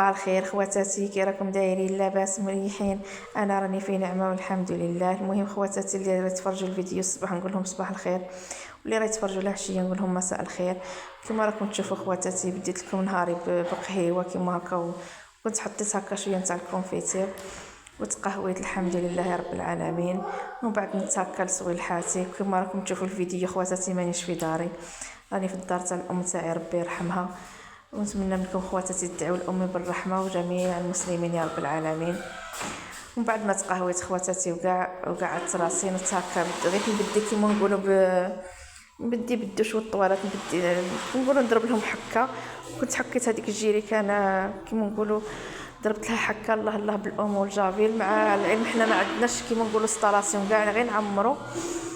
صباح الخير خواتاتي، كي راكم دايرين؟ لاباس مريحين؟ انا راني في نعمه والحمد لله. المهم خواتاتي اللي راهي تفرجوا الفيديو الصباح نقول لهم صباح الخير، واللي راهي تفرجوا العشيه نقول لهم مساء الخير. كما راكم تشوفوا خواتاتي بديت لكم نهاري بقهيوه كيما هكا، وكنت حطيت هكا شويه نتاع الكونفيتير وتقهويت الحمد لله رب العالمين. ومن بعد نتهكا لسوي الحاتي. كما راكم تشوفوا الفيديو خواتاتي مانيش في داري، راني في الدار تاع الام تاعي ربي يرحمها، ونتمنى منكم خواتاتي تدعوا لامي بالرحمه وجميع المسلمين يا رب العالمين. ومن بعد ما تقهويت خواتاتي وقعدت راسي نتهكا، غير نبدي كيما نقولوا نبدي بالدوش والطوالات، نقولوا نضرب لهم حكه. كنت حكيت هذيك الجيريكان كيما نقولوا ضربت لها حكه الله الله بالام والجافيل، مع العلم حنا ما عندناش كيما نقولوا ستالاسيون كاع، غير نعمروا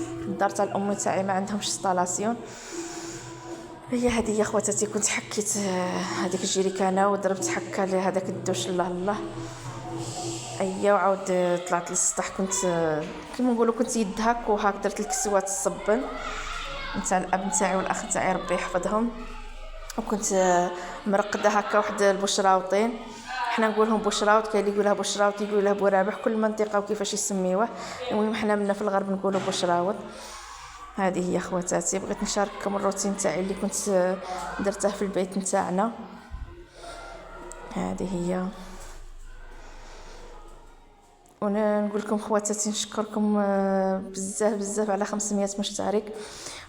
الدار تاع الام تاعي ما عندهمش ستالاسيون. هي هذه يا خواتاتي، كنت حكيت هذيك الجيريكانه وضربت حكه لهذاك الدوش الله الله. ايا وعاود طلعت للسطح، كنت كيما نقولوا كنت يدهك وهاك درت الكسوات الصبن نتاع الاب نتاعي والاخ تاعي ربي يحفظهم، وكنت مرقده هكا واحد البشراوطين. حنا نقولهم بشراوط، كاين اللي يقولها بشراوط، يقولها بورابح، كل منطقه وكيفاش يسميوه. المهم حنا منا في الغرب نقولوا بشراوط. هذه هي خواتاتي، بغيت نشارككم الروتين تاعي اللي كنت درته في البيت نتاعنا. هذه هي. ونقول لكم خواتاتي نشكركم بزاف بزاف على 500 مشترك،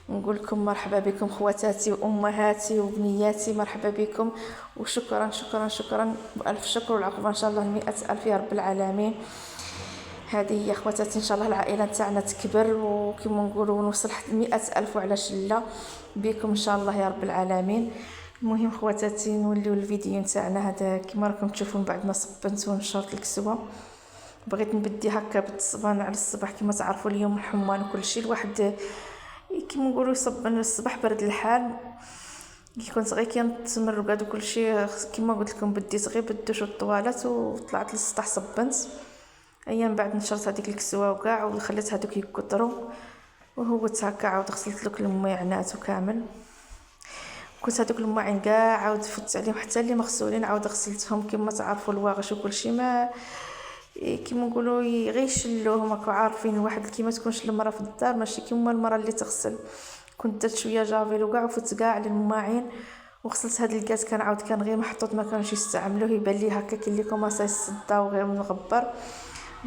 ونقول لكم مرحبا بكم خواتاتي وامهاتي وبنياتي، مرحبا بكم وشكرا شكرا شكرا والف شكر، والعقبه ان شاء الله 100,000 يا رب العالمين. هذه هي خواتاتي، ان شاء الله العائله نتاعنا تكبر وكما نقولوا نوصل حتى 100,000 وعلى شله بكم ان شاء الله يا رب العالمين. المهم خواتاتي نوليو الفيديو نتاعنا هذا كما راكم تشوفوا. من بعد ما صبنت ونشرت الكسوه بغيت نبدي هكا بالتصبان على الصباح، كما تعرفوا اليوم الحمان وكل شيء، الواحد كيما نقولوا يصبن الصباح برد الحال. كي كنت غير كنتمر وقعد وكل شيء كما قلت لكم بديت غير بالدوش والطوالات وطلعت للسطح صبنت. ايام بعد نشرت هذيك الكسوه وكاع وخليت هذوك يكثروا، وهو هكا عاود غسلت لك المواعنات وكامل. كنت هذوك المواعين كاع عاود فت عليهم حتى اللي مغسولين عاود غسلتهم. كما تعرفوا الواغش وكل شيء ما كيما نقولوا غير يشلوهم هكا، عارفين الواحد كيما تكونش المراه في الدار ماشي كيما المراه اللي تغسل. كنت درت شويه جافيل وكاع وفت كاع للمواعين وغسلت هذا الكاس. كان عاود كان غير محطوط ما كانوش يستعملوه، يبان لي هكا كي اللي كوماسا يصدى وغير مغبر.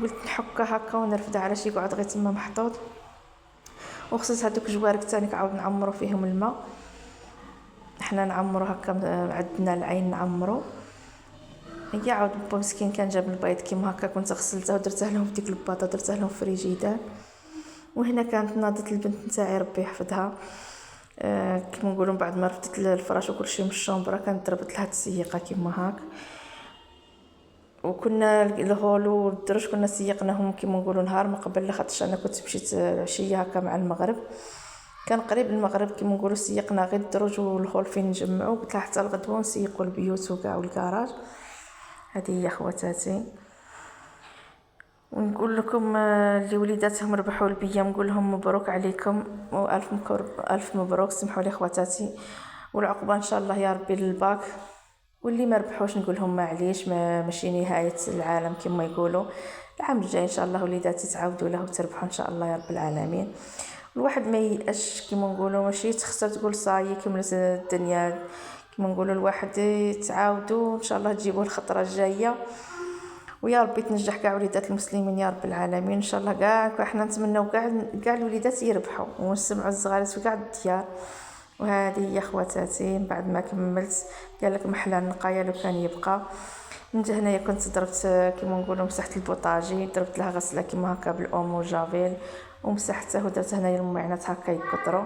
قلت نحكه هكا ونرفده على شي يقعد غير تما محطوط. وغسلت هذوك جوارك تاني عاود نعمروا فيهم الماء. احنا نعمروا هكا عندنا العين نعمروا. هي عاود با مسكين كان جاب البيض كيما هكا كنت غسلته ودرته لهم في ديك الباطه، درته لهم في فريجيدار. وهنا كانت ناضت البنت نتاعي ربي يحفظها. كيما نقولوا بعد ما رفدت الفراش وكل شيء من الشومبره كانت ضربت لها التسييقه كيما هاك. وكنا الهول والدرج كنا سيقناهم كيما نقولوا نهار ما قبل، لاخاطش انا كنت مشيت العشيه هكا مع المغرب، كان قريب المغرب كيما نقولوا سيقنا غير الدرج والهول فين نجمعوا. قلت لها حتى الغدوه نسيقوا البيوت وكاع والكراج. هذه هي خواتاتي. ونقول لكم اللي وليداتهم ربحوا البيه نقول لهم مبروك عليكم والف الف مبروك. سمحوا لي خواتاتي، والعقبه ان شاء الله يا ربي للباك. واللي ما ربحوش نقول لهم معليش، ماشي نهايه العالم كما يقولوا. العام الجاي ان شاء الله وليداتي تعاودوا له وتربحوا ان شاء الله يا رب العالمين. الواحد ما ييأش كما نقولوا، ماشي تخسر تقول صاي كملت الدنيا. كما نقولوا الواحد تعاودوا ان شاء الله تجيبوا الخطره الجايه، ويا ربي تنجح كاع وليدات المسلمين يا رب العالمين. ان شاء الله كاع احنا نتمنوا كاع الوليدات يربحوا ونسمعوا الزغارات في كاع الديار. وهذه هي خواتاتي. بعد ما كملت قال لك محلى النقايه لو كان يبقى. من هنايا كنت ضربت كيما نقولوا مسحت البوطاجي، درت لها غسله كيما هكا بالاومو جافيل ومسحته ودرت هنايا المعينات هكا يكثروا.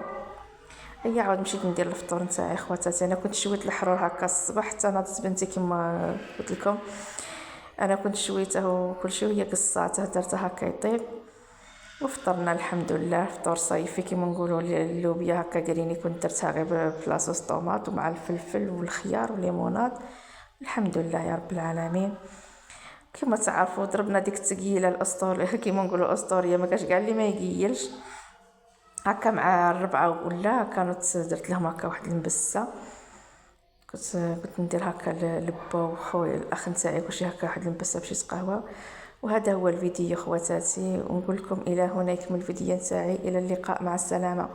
هي عاود مشيت ندير الفطور نتاعي خواتاتي. انا كنت شويت الحرور هكا الصباح حتى ناضت بنتي كيما قلت لكم. انا كنت شويته وكل شيء وهي قصاته درته هكا يطيب وفطرنا الحمد لله. فطور صيفي كيما نقولوا. اللوبيا هكا قريني كنت درتها غير بلاصوص طوماط ومع الفلفل والخيار والليمونات. الحمد لله يا رب العالمين. كما تعرفوا ضربنا ديك التقيله الاسطوريه كيما نقولوا اسطوريه، ما كاش كاع اللي ما يقيلش هكا مع الربعه ولا كانت درت لهم هكا واحد المبسه. كنت ندير هكا لبا وخويا الاخ نتاعي كلشي هكا واحد نبسه بشي قهوه. وهذا هو الفيديو خواتاتي، ونقول لكم الى هنا يكمل الفيديو نتاعي، الى اللقاء، مع السلامه.